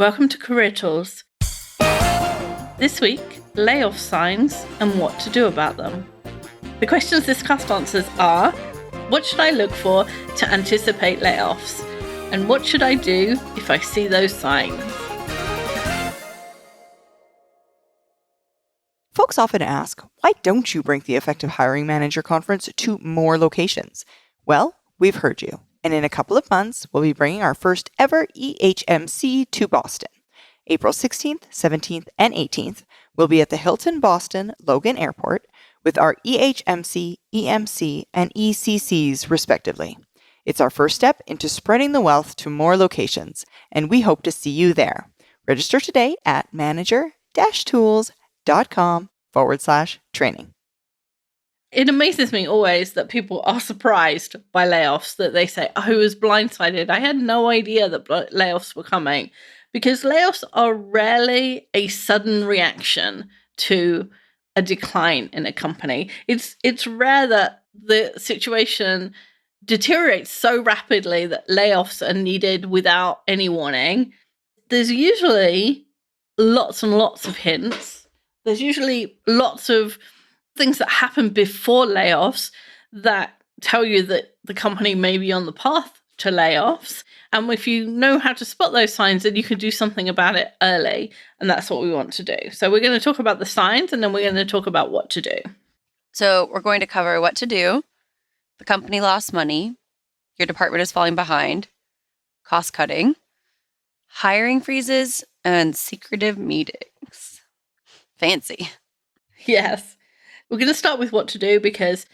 Welcome to Career Tools. This week, layoff signs and what to do about them. The questions this cast answers are: what should I look for to anticipate layoffs? And what should I do if I see those signs? Folks often ask, why don't you bring the Effective Hiring Manager Conference to more locations? Well, we've heard you. And in a couple of months, we'll be bringing our first ever EHMC to Boston. April 16th, 17th, and 18th, we'll be at the Hilton Boston Logan Airport with our EHMC, EMC, and ECCs respectively. It's our first step into spreading the wealth to more locations, and we hope to see you there. Register today at manager-tools.com/training. It amazes me always that people are surprised by layoffs, that they say, I was blindsided. I had no idea that layoffs were coming, because layoffs are rarely a sudden reaction to a decline in a company. It's rare that the situation deteriorates so rapidly that layoffs are needed without any warning. There's usually lots and lots of hints. There's usually lots of things that happen before layoffs that tell you that the company may be on the path to layoffs. And if you know how to spot those signs, then you can do something about it early. And that's what we want to do. So we're going to talk about the signs, and then we're going to talk about what to do. So we're going to cover what to do, the company lost money, your department is falling behind, cost cutting, hiring freezes, and secretive meetings. Fancy. Yes. We're going to start with what to do, because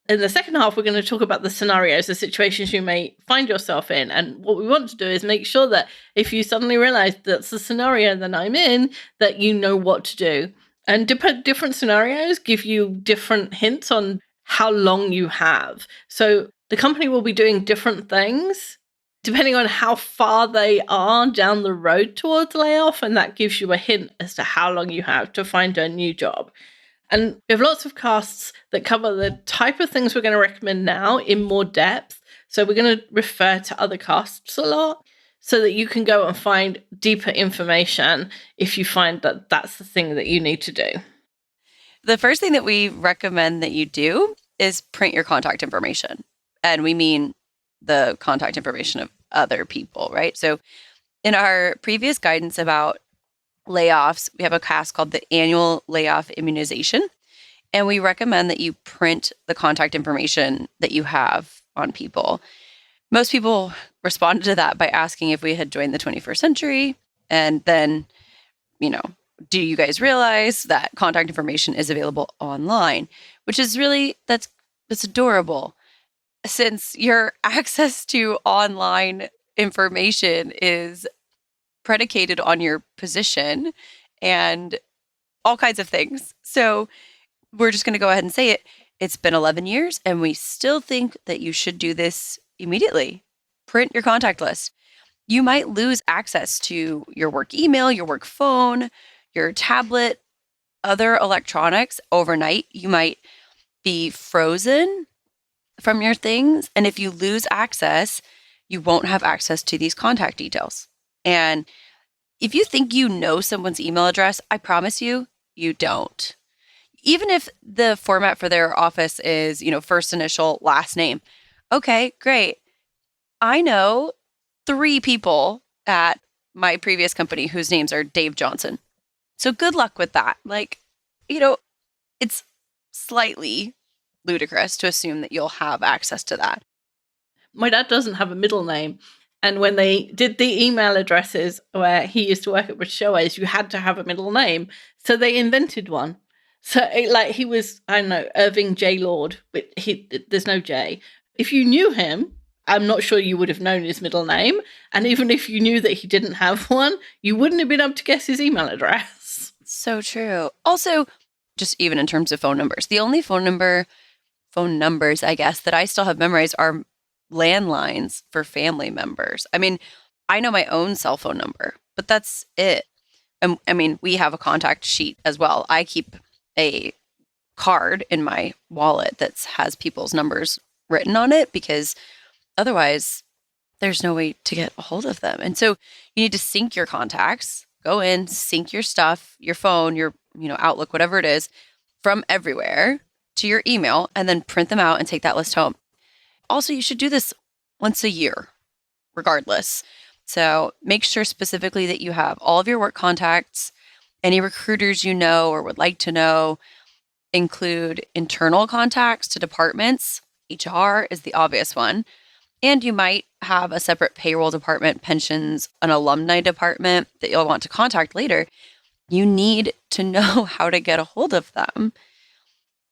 in the second half, we're going to talk about the scenarios, the situations you may find yourself in. And what we want to do is make sure that if you suddenly realize that's the scenario that I'm in, that you know what to do. And different scenarios give you different hints on how long you have. So the company will be doing different things depending on how far they are down the road towards layoff. And that gives you a hint as to how long you have to find a new job. And we have lots of casts that cover the type of things we're going to recommend now in more depth. So we're going to refer to other casts a lot so that you can go and find deeper information if you find that that's the thing that you need to do. The first thing that we recommend that you do is print your contact information. And we mean the contact information of other people, right? So in our previous guidance about layoffs, we have a cast called the Annual Layoff Immunization. And we recommend that you print the contact information that you have on people. Most people responded to that by asking if we had joined the 21st century. And then, do you guys realize that contact information is available online? Which is really, that's adorable. Since your access to online information is predicated on your position and all kinds of things. So we're just going to go ahead and say it. It's been 11 years and we still think that you should do this immediately. Print your contact list. You might lose access to your work email, your work phone, your tablet, other electronics overnight. You might be frozen from your things. And if you lose access, you won't have access to these contact details. And if you think you know someone's email address, I promise you, you don't. Even if the format for their office is, first initial, last name. Okay, great. I know 3 people at my previous company whose names are Dave Johnson. So good luck with that. It's slightly ludicrous to assume that you'll have access to that. My dad doesn't have a middle name. And when they did the email addresses where he used to work at British Airways, you had to have a middle name. So they invented one. So he was, I don't know, Irving J. Lord, but there's no J. If you knew him, I'm not sure you would have known his middle name. And even if you knew that he didn't have one, you wouldn't have been able to guess his email address. So true. Also, just even in terms of phone numbers, the only phone numbers, I guess, that I still have memorized are landlines for family members. I mean, I know my own cell phone number, but that's it. We have a contact sheet as well. I keep a card in my wallet that has people's numbers written on it because otherwise there's no way to get a hold of them. And so you need to sync your contacts, go in, sync your stuff, your phone, your, Outlook, whatever it is, from everywhere to your email, and then print them out and take that list home. Also, you should do this once a year, regardless. So make sure specifically that you have all of your work contacts, any recruiters you know or would like to know, include internal contacts to departments. HR is the obvious one. And you might have a separate payroll department, pensions, an alumni department that you'll want to contact later. You need to know how to get a hold of them.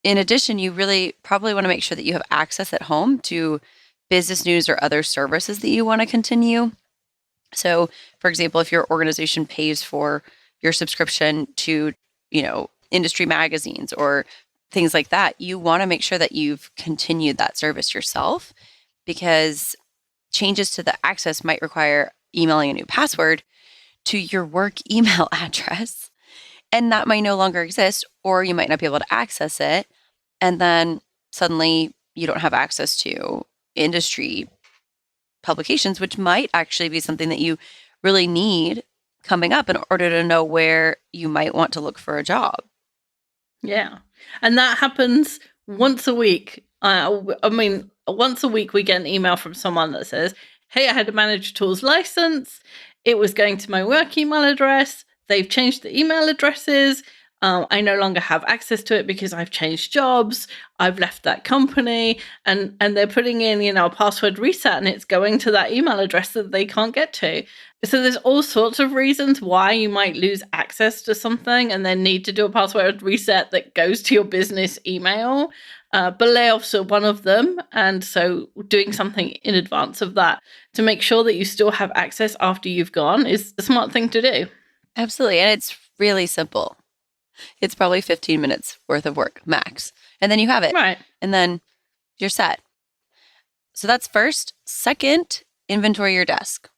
In addition, you really probably want to make sure that you have access at home to business news or other services that you want to continue. So, for example, if your organization pays for your subscription to, industry magazines or things like that, you want to make sure that you've continued that service yourself, because changes to the access might require emailing a new password to your work email address, and that might no longer exist, or you might not be able to access it. And then suddenly you don't have access to industry publications, which might actually be something that you really need coming up in order to know where you might want to look for a job. Yeah. And that happens once a week. Once a week we get an email from someone that says, hey, I had a manager tools license. It was going to my work email address. They've changed the email addresses. I no longer have access to it because I've changed jobs. I've left that company, and they're putting in, a password reset, and it's going to that email address that they can't get to. So there's all sorts of reasons why you might lose access to something and then need to do a password reset that goes to your business email. But layoffs are one of them. And so doing something in advance of that to make sure that you still have access after you've gone is a smart thing to do. Absolutely. And it's really simple. It's probably 15 minutes worth of work max. And then you have it. Right. And then you're set. So that's first. Second, inventory your desk.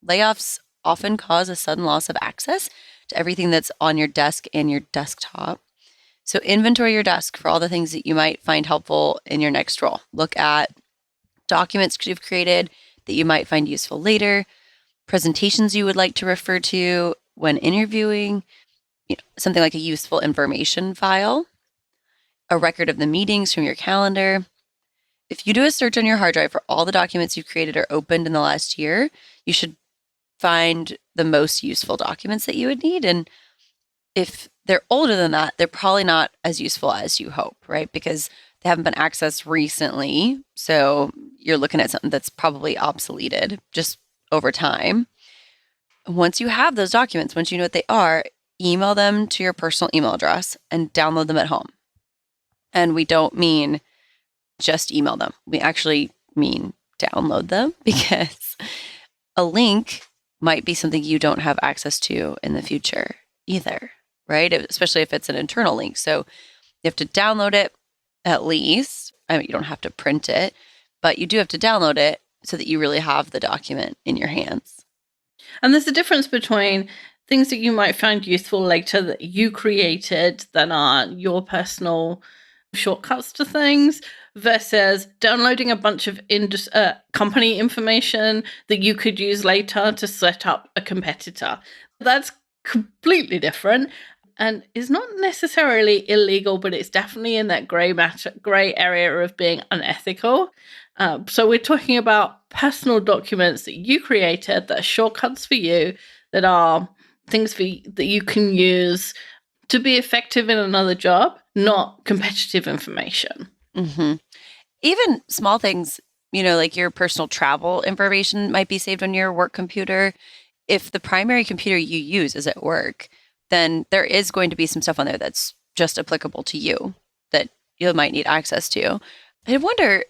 Layoffs often cause a sudden loss of access to everything that's on your desk and your desktop. So inventory your desk for all the things that you might find helpful in your next role. Look at documents you've created that you might find useful later, presentations you would like to refer to when interviewing, something like a useful information file, a record of the meetings from your calendar. If you do a search on your hard drive for all the documents you've created or opened in the last year, you should find the most useful documents that you would need. And if they're older than that, they're probably not as useful as you hope, right? Because they haven't been accessed recently. So you're looking at something that's probably obsoleted just over time. Once you have those documents, once you know what they are, email them to your personal email address and download them at home. And we don't mean just email them. We actually mean download them, because a link might be something you don't have access to in the future either, right? Especially if it's an internal link. So you have to download it at least. You don't have to print it, but you do have to download it so that you really have the document in your hands. And there's a difference between things that you might find useful later that you created that are your personal shortcuts to things versus downloading a bunch of company information that you could use later to set up a competitor. That's completely different and is not necessarily illegal, but it's definitely in that gray area of being unethical. So we're talking about personal documents that you created that are shortcuts for you, that are things that you can use to be effective in another job, not competitive information. Mm-hmm. Even small things, like your personal travel information might be saved on your work computer. If the primary computer you use is at work, then there is going to be some stuff on there that's just applicable to you that you might need access to. I wonder,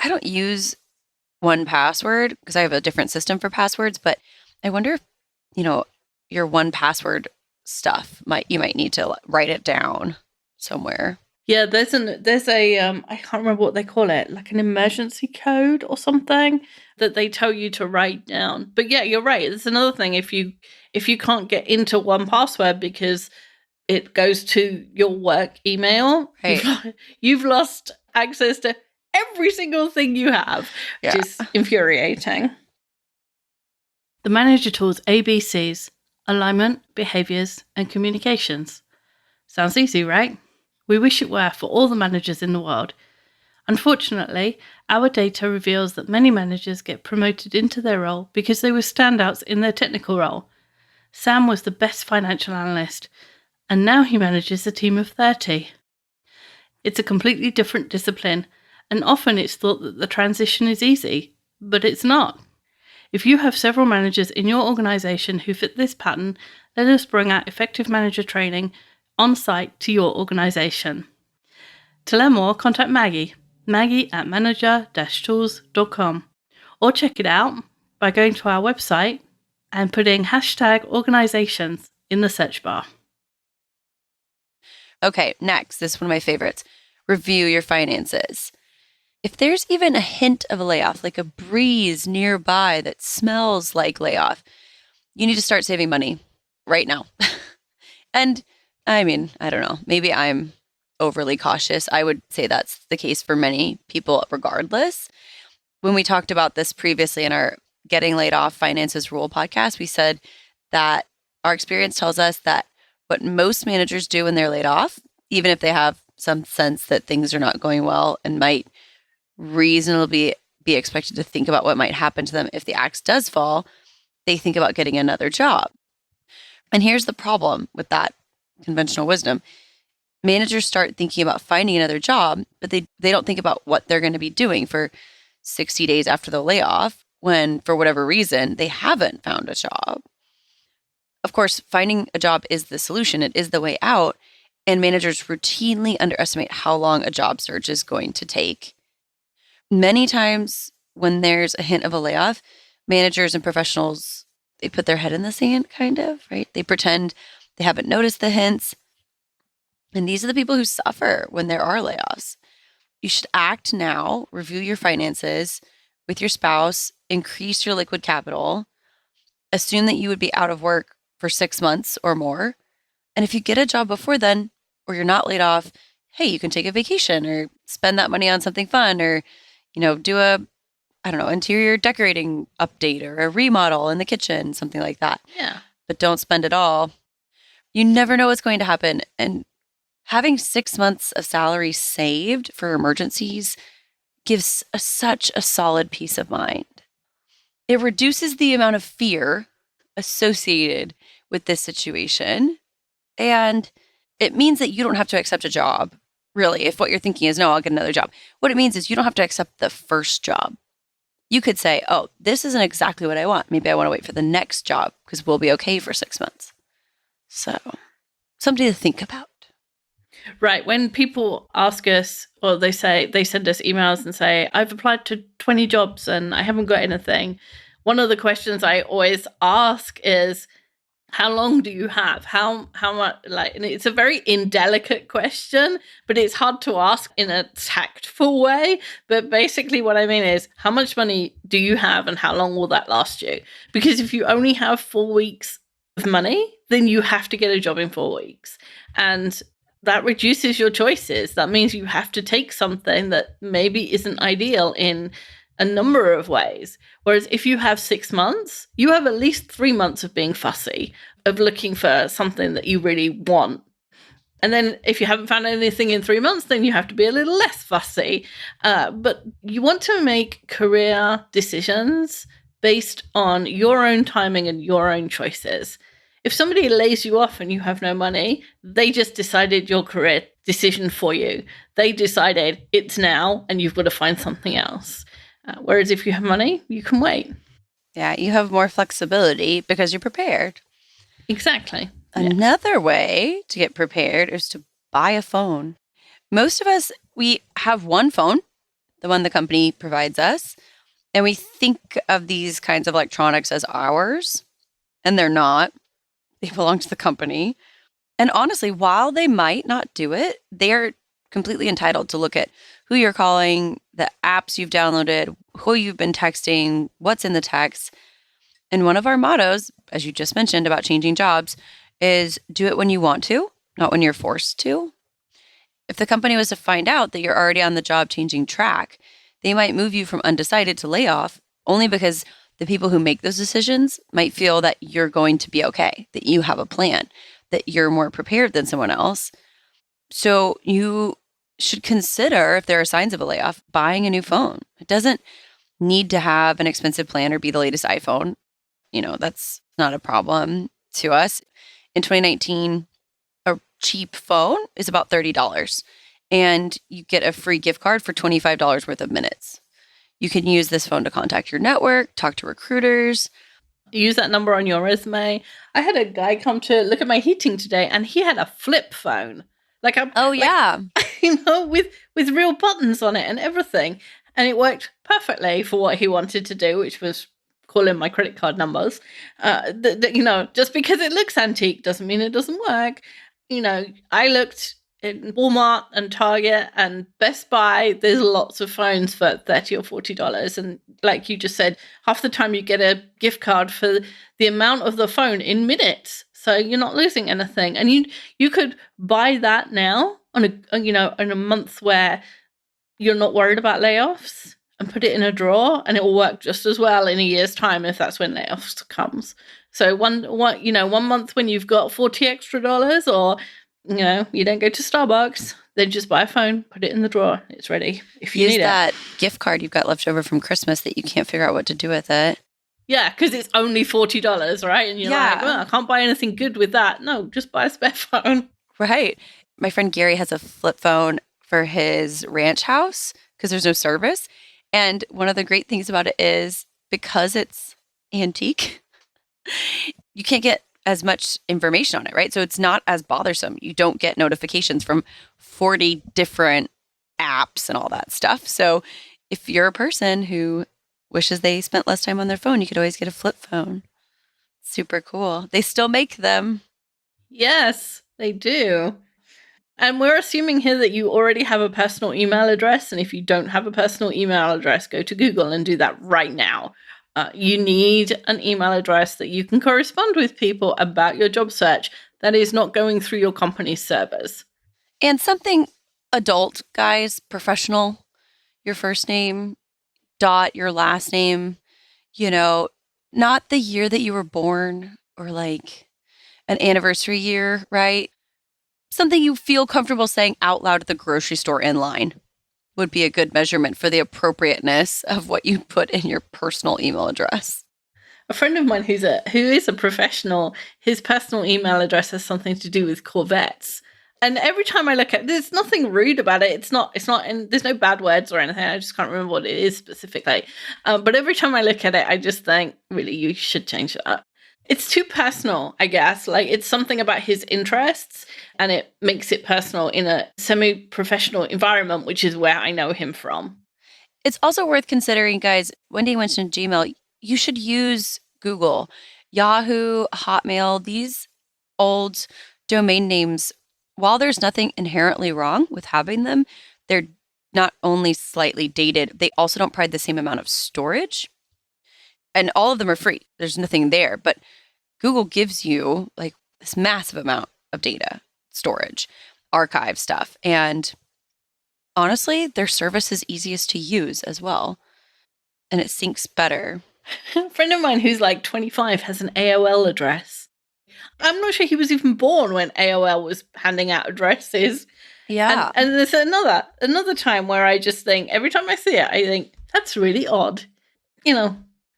I don't use 1Password because I have a different system for passwords, but I wonder if, your 1Password stuff you might need to write it down somewhere. Yeah, there's a I can't remember what they call it, like an emergency code or something that they tell you to write down. But yeah, you're right. It's another thing if you can't get into 1Password because it goes to your work email, right. You've lost access to every single thing you have, which Yeah. is infuriating. The manager tools ABCs: alignment, behaviors, and communications. Sounds easy, right? We wish it were for all the managers in the world. Unfortunately, our data reveals that many managers get promoted into their role because they were standouts in their technical role. Sam was the best financial analyst, and now he manages a team of 30. It's a completely different discipline, and often it's thought that the transition is easy, but it's not. If you have several managers in your organisation who fit this pattern, let us bring out effective manager training on site to your organisation. To learn more, contact Maggie at manager-tools.com, or check it out by going to our website and putting #organizations in the search bar. Okay, next, this is one of my favorites. Review your finances. If there's even a hint of a layoff, like a breeze nearby that smells like layoff, you need to start saving money right now. And I mean, I don't know, maybe I'm overly cautious. I would say that's the case for many people regardless. When we talked about this previously in our Getting Laid Off Finances Rule podcast, we said that our experience tells us that what most managers do when they're laid off, even if they have some sense that things are not going well and might reasonably be expected to think about what might happen to them if the axe does fall, they think about getting another job. And here's the problem with that conventional wisdom. Managers start thinking about finding another job, but they don't think about what they're going to be doing for 60 days after the layoff when, for whatever reason, they haven't found a job. Of course, finding a job is the solution. It is the way out. And managers routinely underestimate how long a job search is going to take. Many times when there's a hint of a layoff, managers and professionals, they put their head in the sand, kind of, right? They pretend they haven't noticed the hints. And these are the people who suffer when there are layoffs. You should act now, review your finances with your spouse, increase your liquid capital, assume that you would be out of work for 6 months or more. And if you get a job before then, or you're not laid off, hey, you can take a vacation or spend that money on something fun or, do a, interior decorating update or a remodel in the kitchen, something like that. Yeah. But don't spend it all. You never know what's going to happen. And having 6 months of salary saved for emergencies gives such a solid peace of mind. It reduces the amount of fear associated with this situation. And it means that you don't have to accept a job, really. If what you're thinking is, no, I'll get another job. What it means is you don't have to accept the first job. You could say, oh, this isn't exactly what I want. Maybe I want to wait for the next job because we'll be okay for 6 months. So, something to think about. Right. When people ask us, or they send us emails and say, I've applied to 20 jobs and I haven't got anything. One of the questions I always ask is, how long do you have? How much, and it's a very indelicate question, but it's hard to ask in a tactful way. But basically what I mean is, how much money do you have and how long will that last you? Because if you only have 4 weeks of money, then you have to get a job in 4 weeks. And that reduces your choices. That means you have to take something that maybe isn't ideal in a number of ways. Whereas if you have 6 months, you have at least 3 months of being fussy, of looking for something that you really want. And then if you haven't found anything in 3 months, then you have to be a little less fussy. But you want to make career decisions based on your own timing and your own choices. If somebody lays you off and you have no money, they just decided your career decision for you. They decided it's now and you've got to find something else. Whereas if you have money, you can wait. Yeah, you have more flexibility because you're prepared. Exactly. Another way to get prepared is to buy a phone. Most of us, we have one phone, the one the company provides us, and we think of these kinds of electronics as ours, and they're not. They belong to the company. And honestly, while they might not do it, they're completely entitled to look at who you're calling, the apps you've downloaded, who you've been texting, what's in the text. And one of our mottos, as you just mentioned about changing jobs, is do it when you want to, not when you're forced to. If the company was to find out that you're already on the job changing track, they might move you from undecided to layoff only because the people who make those decisions might feel that you're going to be okay, that you have a plan, that you're more prepared than someone else. So you should consider, if there are signs of a layoff, buying a new phone. It doesn't need to have an expensive plan or be the latest iPhone. That's not a problem to us. In 2019, a cheap phone is about $30, and you get a free gift card for $25 worth of minutes. You can use this phone to contact your network, talk to recruiters. Use that number on your resume. I had a guy come to look at my heating today, and he had a flip phone. Yeah. With real buttons on it and everything. And it worked perfectly for what he wanted to do, which was call in my credit card numbers. Just because it looks antique doesn't mean it doesn't work. I looked in Walmart and Target and Best Buy. There's lots of phones for $30 or $40. And like you just said, half the time you get a gift card for the amount of the phone in minutes. So you're not losing anything. And you could buy that now on a month where you're not worried about layoffs, and put it in a drawer, and it will work just as well in a year's time if that's when layoffs comes. So one month when you've got $40 extra, or you don't go to Starbucks, then just buy a phone, put it in the drawer, it's ready if you need it. Use that gift card you've got left over from Christmas that you can't figure out what to do with it. Yeah, because it's only $40, right? And you're like, well, I can't buy anything good with that. No, just buy a spare phone. Right. My friend Gary has a flip phone for his ranch house because there's no service. And one of the great things about it is because it's antique, you can't get as much information on it, right? So it's not as bothersome. You don't get notifications from 40 different apps and all that stuff. So if you're a person who wishes they spent less time on their phone, you could always get a flip phone. Super cool. They still make them. Yes, they do. And we're assuming here that you already have a personal email address. And if you don't have a personal email address, go to Google and do that right now. You need an email address that you can correspond with people about your job search that is not going through your company's servers. And something adult, guys, professional, your first name, dot your last name, not the year that you were born or like an anniversary year, right? Something you feel comfortable saying out loud at the grocery store in line would be a good measurement for the appropriateness of what you put in your personal email address. A friend of mine who is a professional, his personal email address has something to do with Corvettes. And every time I look at it, there's nothing rude about it. It's not, and there's no bad words or anything. I just can't remember what it is specifically. But every time I look at it, I just think, really, you should change that. It's too personal, I guess. Like, it's something about his interests, and it makes it personal in a semi-professional environment, which is where I know him from. It's also worth considering, guys, Wendy mentioned Gmail. You should use Google, Yahoo, Hotmail, these old domain names. While there's nothing inherently wrong with having them, they're not only slightly dated, they also don't provide the same amount of storage. And all of them are free. There's nothing there. But Google gives you like this massive amount of data, storage, archive stuff. And honestly, their service is easiest to use as well. And it syncs better. A friend of mine who's like 25 has an AOL address. I'm not sure he was even born when AOL was handing out addresses. Yeah. And there's another time where I just think, every time I see it, I think, that's really odd.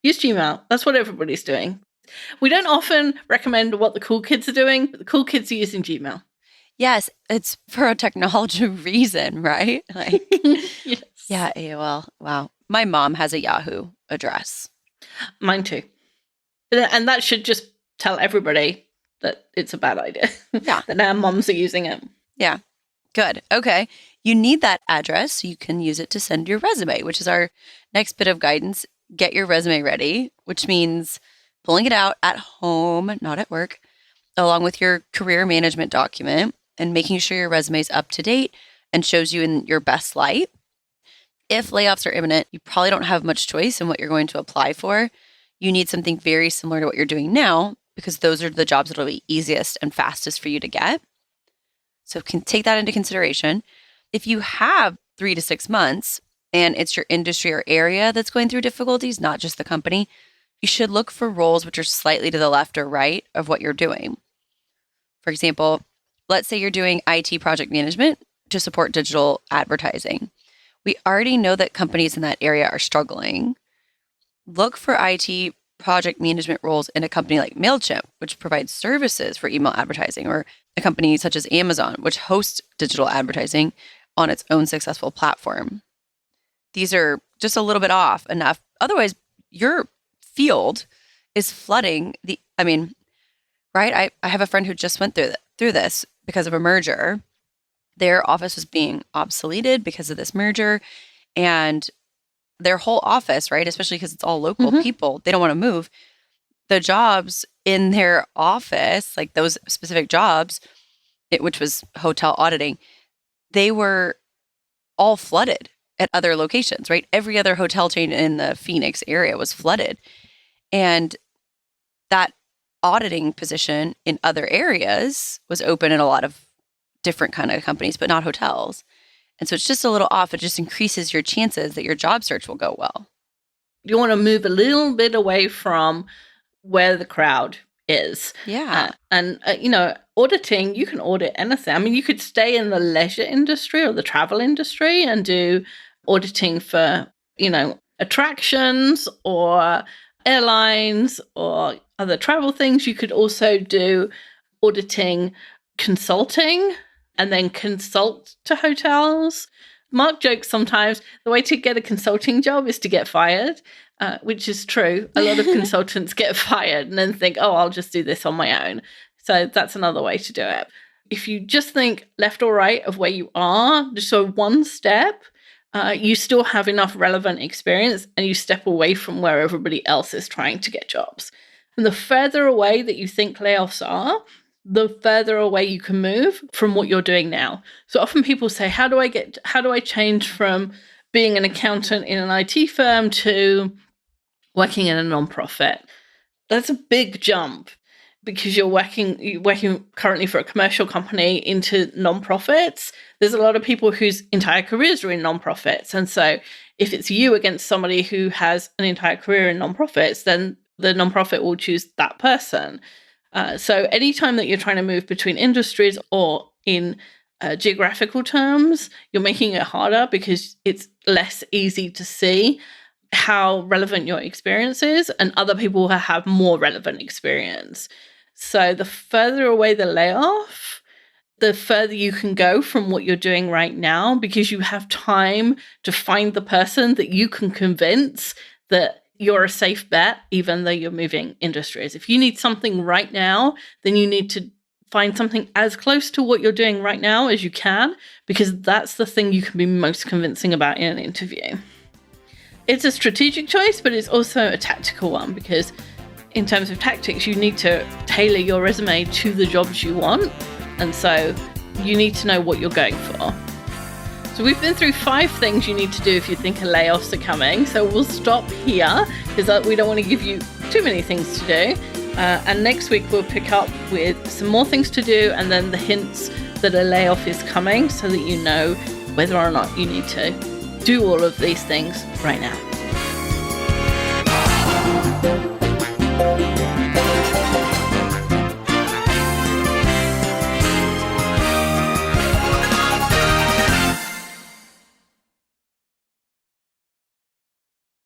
Use Gmail. That's what everybody's doing. We don't often recommend what the cool kids are doing, but the cool kids are using Gmail. Yes, it's for a technology reason, right? Like, yes. Yeah, AOL. Wow. My mom has a Yahoo address. Mine too. And that should just tell everybody that it's a bad idea. Yeah. That our moms are using it. Yeah. Good. Okay. You need that address so you can use it to send your resume, which is our next bit of guidance. Get your resume ready, which means pulling it out at home, not at work, along with your career management document and making sure your resume is up to date and shows you in your best light. If layoffs are imminent, you probably don't have much choice in what you're going to apply for. You need something very similar to what you're doing now because those are the jobs that will be easiest and fastest for you to get. So can take that into consideration. If you have 3 to 6 months, and it's your industry or area that's going through difficulties, not just the company, you should look for roles which are slightly to the left or right of what you're doing. For example, let's say you're doing IT project management to support digital advertising. We already know that companies in that area are struggling. Look for IT project management roles in a company like MailChimp, which provides services for email advertising, or a company such as Amazon, which hosts digital advertising on its own successful platform. These are just a little bit off enough. Otherwise, your field is flooding right? I have a friend who just went through this because of a merger. Their office was being obsoleted because of this merger, and their whole office, right, especially because it's all local people, they don't want to move. The jobs in their office, like those specific jobs, which was hotel auditing, they were all flooded at other locations, right? Every other hotel chain in the Phoenix area was flooded. And that auditing position in other areas was open in a lot of different kind of companies, but not hotels. And so it's just a little off. It just increases your chances that your job search will go well. You want to move a little bit away from where the crowd is. Yeah. Auditing, you can audit anything. I mean, you could stay in the leisure industry or the travel industry and do auditing for, attractions or airlines or other travel things. You could also do auditing consulting and then consult to hotels. Mark jokes sometimes the way to get a consulting job is to get fired, which is true. A lot of consultants get fired and then think, oh, I'll just do this on my own. So that's another way to do it. If you just think left or right of where you are, so one step, you still have enough relevant experience and you step away from where everybody else is trying to get jobs. And the further away that you think layoffs are, the further away you can move from what you're doing now. So often people say, how do I change from being an accountant in an IT firm to working in a nonprofit? That's a big jump because you're working currently for a commercial company into nonprofits. There's a lot of people whose entire careers are in nonprofits. And so if it's you against somebody who has an entire career in nonprofits, then the nonprofit will choose that person. So anytime that you're trying to move between industries or in geographical terms, you're making it harder because it's less easy to see how relevant your experience is, and other people will have more relevant experience. So the further away the layoff, the further you can go from what you're doing right now, because you have time to find the person that you can convince that you're a safe bet, even though you're moving industries. If you need something right now, then you need to find something as close to what you're doing right now as you can, because that's the thing you can be most convincing about in an interview. It's a strategic choice, but it's also a tactical one, because in terms of tactics, you need to tailor your resume to the jobs you want. And so you need to know what you're going for. So we've been through 5 things you need to do if you think layoffs are coming. So we'll stop here because we don't want to give you too many things to do. And next week we'll pick up with some more things to do and then the hints that a layoff is coming so that you know whether or not you need to do all of these things right now.